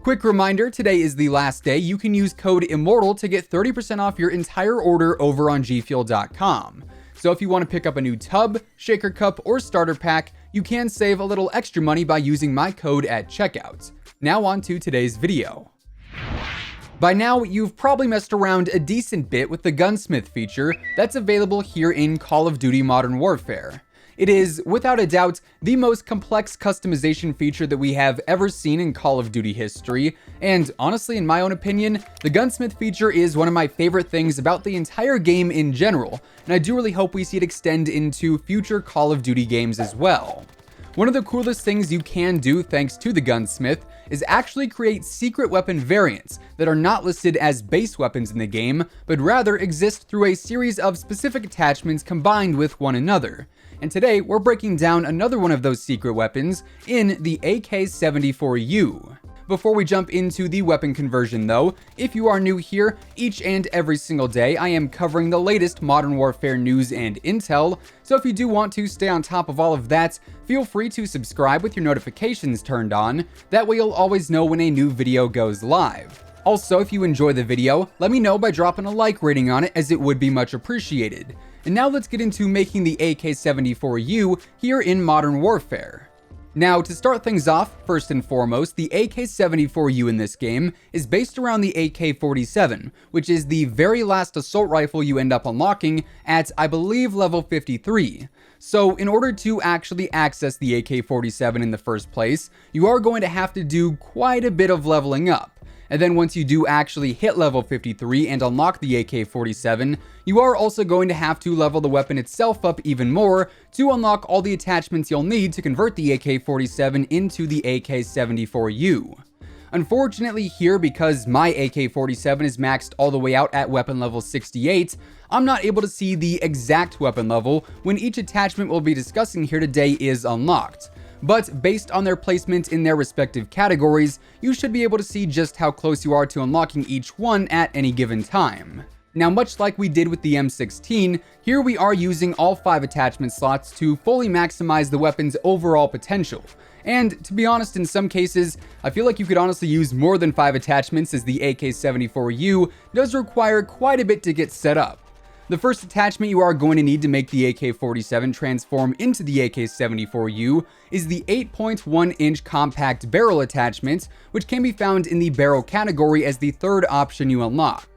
Quick reminder, today is the last day. You can use code IMMORTAL to get 30% off your entire order over on gfuel.com. So if you want to pick up a new tub, shaker cup, or starter pack, you can save a little extra money by using my code at checkout. Now on to today's video. By now, you've probably messed around a decent bit with the gunsmith feature that's available here in Call of Duty Modern Warfare. It is, without a doubt, the most complex customization feature that we have ever seen in Call of Duty history, and honestly, in my own opinion, the gunsmith feature is one of my favorite things about the entire game in general, and I do really hope we see it extend into future Call of Duty games as well. One of the coolest things you can do thanks to the gunsmith is actually create secret weapon variants that are not listed as base weapons in the game, but rather exist through a series of specific attachments combined with one another. And today, we're breaking down another one of those secret weapons in the AK-74u. Before we jump into the weapon conversion though, if you are new here, each and every single day I am covering the latest Modern Warfare news and intel, so if you do want to stay on top of all of that, feel free to subscribe with your notifications turned on, that way you'll always know when a new video goes live. Also, if you enjoy the video, let me know by dropping a like rating on it, as it would be much appreciated. And now let's get into making the AK-74u here in Modern Warfare. Now, to start things off, first and foremost, the AK-74u in this game is based around the AK-47, which is the very last assault rifle you end up unlocking at, I believe, level 53. So, in order to actually access the AK-47 in the first place, you are going to have to do quite a bit of leveling up. And then once you do actually hit level 53 and unlock the AK-47, you are also going to have to level the weapon itself up even more to unlock all the attachments you'll need to convert the AK-47 into the AK-74u. Unfortunately here, because my AK-47 is maxed all the way out at weapon level 68, I'm not able to see the exact weapon level when each attachment we'll be discussing here today is unlocked. But based on their placement in their respective categories, you should be able to see just how close you are to unlocking each one at any given time. Now, much like we did with the M16, here we are using all 5 attachment slots to fully maximize the weapon's overall potential. And to be honest, in some cases, I feel like you could honestly use more than 5 attachments, as the AK-74u does require quite a bit to get set up. The first attachment you are going to need to make the AK-47 transform into the AK-74u is the 8.1-inch compact barrel attachment, which can be found in the barrel category as the third option you unlock.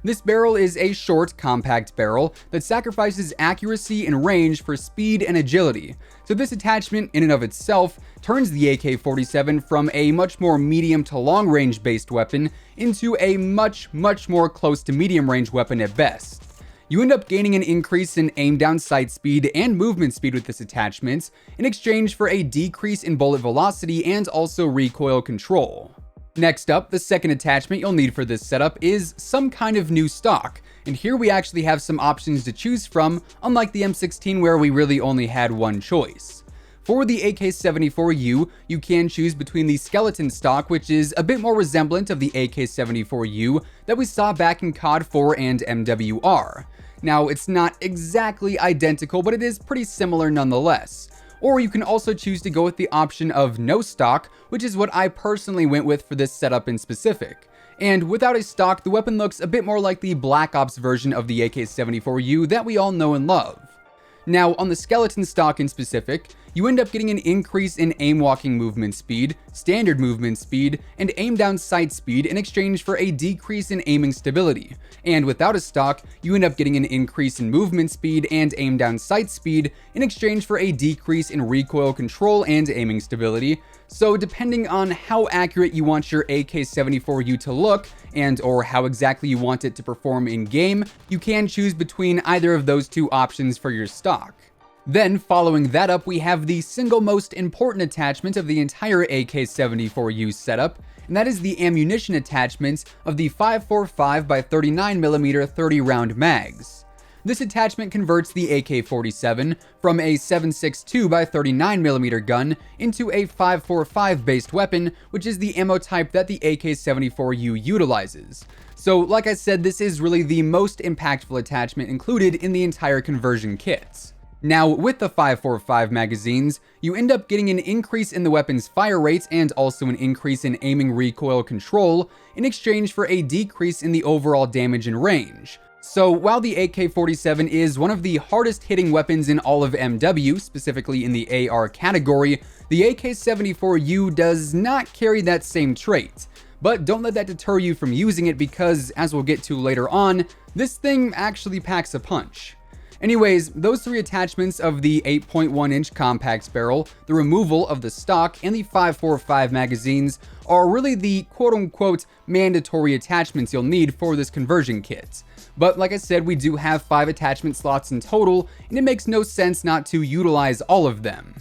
This barrel is a short, compact barrel that sacrifices accuracy and range for speed and agility, so this attachment in and of itself turns the AK-47 from a much more medium to long range based weapon into a much more close to medium range weapon at best. You end up gaining an increase in aim down sight speed and movement speed with this attachment, in exchange for a decrease in bullet velocity and also recoil control. Next up, the second attachment you'll need for this setup is some kind of new stock, and here we actually have some options to choose from, unlike the M16 where we really only had one choice. For the AK-74u, you can choose between the skeleton stock, which is a bit more resemblant of the AK-74u that we saw back in COD 4 and MWR. Now, it's not exactly identical, but it is pretty similar nonetheless. Or you can also choose to go with the option of no stock, which is what I personally went with for this setup in specific. And without a stock, the weapon looks a bit more like the Black Ops version of the AK-74u that we all know and love. Now, on the skeleton stock in specific, you end up getting an increase in aim walking movement speed, standard movement speed, and aim down sight speed in exchange for a decrease in aiming stability. And without a stock, you end up getting an increase in movement speed and aim down sight speed in exchange for a decrease in recoil control and aiming stability. So depending on how accurate you want your AK-74u to look, and or how exactly you want it to perform in game, you can choose between either of those two options for your stock. Then, following that up, we have the single most important attachment of the entire AK-74u setup, and that is the ammunition attachment of the 5.45 by 39mm 30-round mags. This attachment converts the AK-47 from a 7.62 by 39mm gun into a 5.45 based weapon, which is the ammo type that the AK-74u utilizes. So, like I said, this is really the most impactful attachment included in the entire conversion kit. Now, with the 5.45 magazines, you end up getting an increase in the weapon's fire rate and also an increase in aiming recoil control in exchange for a decrease in the overall damage and range. So while the AK-47 is one of the hardest hitting weapons in all of MW, specifically in the AR category, the AK-74u does not carry that same trait. But don't let that deter you from using it because, as we'll get to later on, this thing actually packs a punch. Anyways, those three attachments of the 8.1-inch compact barrel, the removal of the stock, and the 5.45 magazines are really the quote-unquote mandatory attachments you'll need for this conversion kit. But like I said, we do have 5 attachment slots in total, and it makes no sense not to utilize all of them.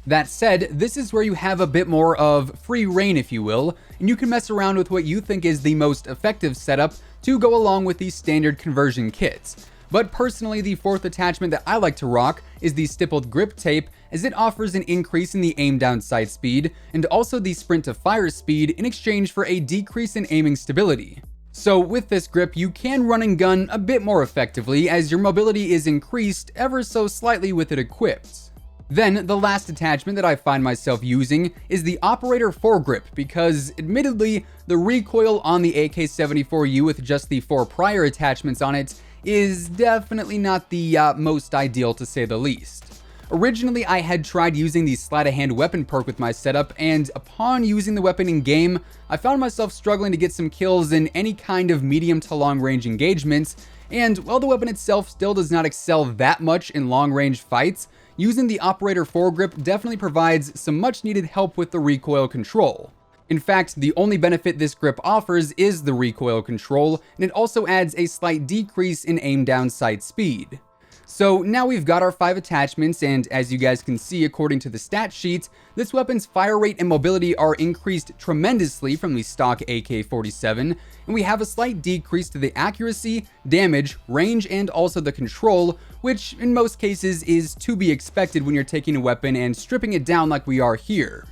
That said, this is where you have a bit more of free reign, if you will, and you can mess around with what you think is the most effective setup to go along with the standard conversion kits. But personally, the 4th attachment that I like to rock is the Stippled grip tape, as it offers an increase in the aim down sight speed and also the sprint to fire speed in exchange for a decrease in aiming stability. So with this grip, you can run and gun a bit more effectively as your mobility is increased ever so slightly with it equipped. Then, the last attachment that I find myself using is the Operator Foregrip because, admittedly, the recoil on the AK-74u with just the 4 prior attachments on it is definitely not the most ideal, to say the least. Originally, I had tried using the sleight-of-hand weapon perk with my setup, and upon using the weapon in game, I found myself struggling to get some kills in any kind of medium to long range engagements, and while the weapon itself still does not excel that much in long range fights, using the Operator Foregrip definitely provides some much needed help with the recoil control. In fact, the only benefit this grip offers is the recoil control, and it also adds a slight decrease in aim down sight speed. So now we've got our 5 attachments, and as you guys can see according to the stat sheet, this weapon's fire rate and mobility are increased tremendously from the stock AK-47, and we have a slight decrease to the accuracy, damage, range, and also the control, which in most cases is to be expected when you're taking a weapon and stripping it down like we are here.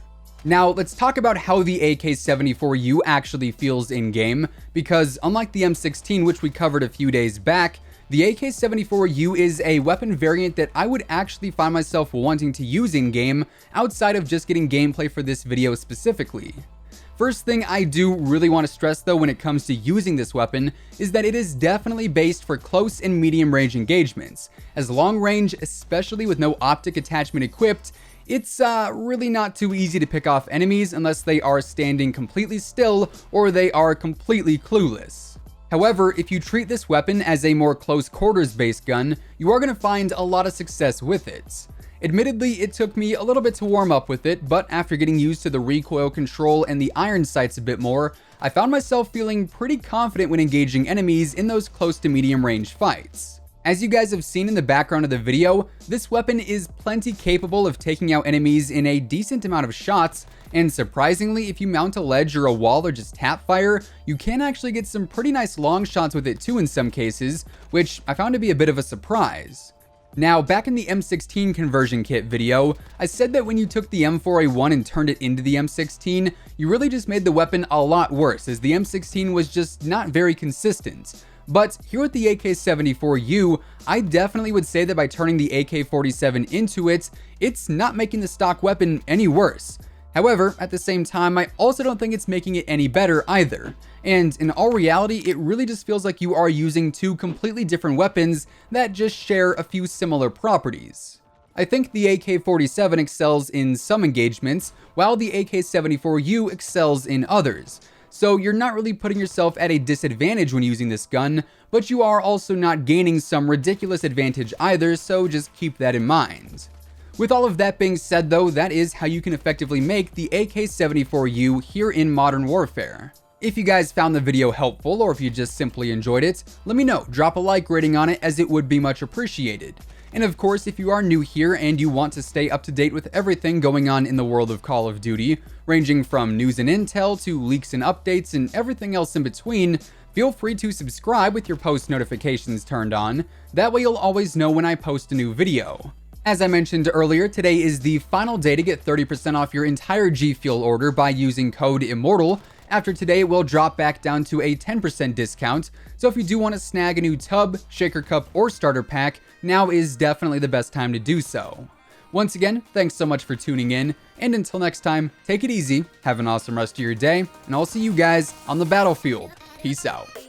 Now, let's talk about how the AK-74u actually feels in-game, because unlike the M16, which we covered a few days back, the AK-74u is a weapon variant that I would actually find myself wanting to use in-game outside of just getting gameplay for this video specifically. First thing I do really want to stress though when it comes to using this weapon is that it is definitely based for close and medium range engagements, as long range, especially with no optic attachment equipped, it's really not too easy to pick off enemies unless they are standing completely still or they are completely clueless. However, if you treat this weapon as a more close quarters based gun, you are going to find a lot of success with it. Admittedly, it took me a little bit to warm up with it, but after getting used to the recoil control and the iron sights a bit more, I found myself feeling pretty confident when engaging enemies in those close to medium range fights. As you guys have seen in the background of the video, this weapon is plenty capable of taking out enemies in a decent amount of shots, and surprisingly, if you mount a ledge or a wall or just tap fire, you can actually get some pretty nice long shots with it too in some cases, which I found to be a bit of a surprise. Now, back in the M16 conversion kit video, I said that when you took the M4A1 and turned it into the M16, you really just made the weapon a lot worse, as the M16 was just not very consistent. But here with the AK-74u, I definitely would say that by turning the AK-47 into it, it's not making the stock weapon any worse. However, at the same time, I also don't think it's making it any better either. And in all reality, it really just feels like you are using 2 completely different weapons that just share a few similar properties. I think the AK-47 excels in some engagements, while the AK-74u excels in others. So you're not really putting yourself at a disadvantage when using this gun, but you are also not gaining some ridiculous advantage either, so just keep that in mind. With all of that being said though, that is how you can effectively make the AK-74u here in Modern Warfare. If you guys found the video helpful, or if you just simply enjoyed it, let me know. Drop a like rating on it, as it would be much appreciated. And of course, if you are new here and you want to stay up to date with everything going on in the world of Call of Duty, ranging from news and intel to leaks and updates and everything else in between, feel free to subscribe with your post notifications turned on. That way you'll always know when I post a new video. As I mentioned earlier, today is the final day to get 30% off your entire G Fuel order by using code IMMORTAL After today, it will drop back down to a 10% discount, so if you do want to snag a new tub, shaker cup, or starter pack, now is definitely the best time to do so. Once again, thanks so much for tuning in, and until next time, take it easy, have an awesome rest of your day, and I'll see you guys on the battlefield. Peace out.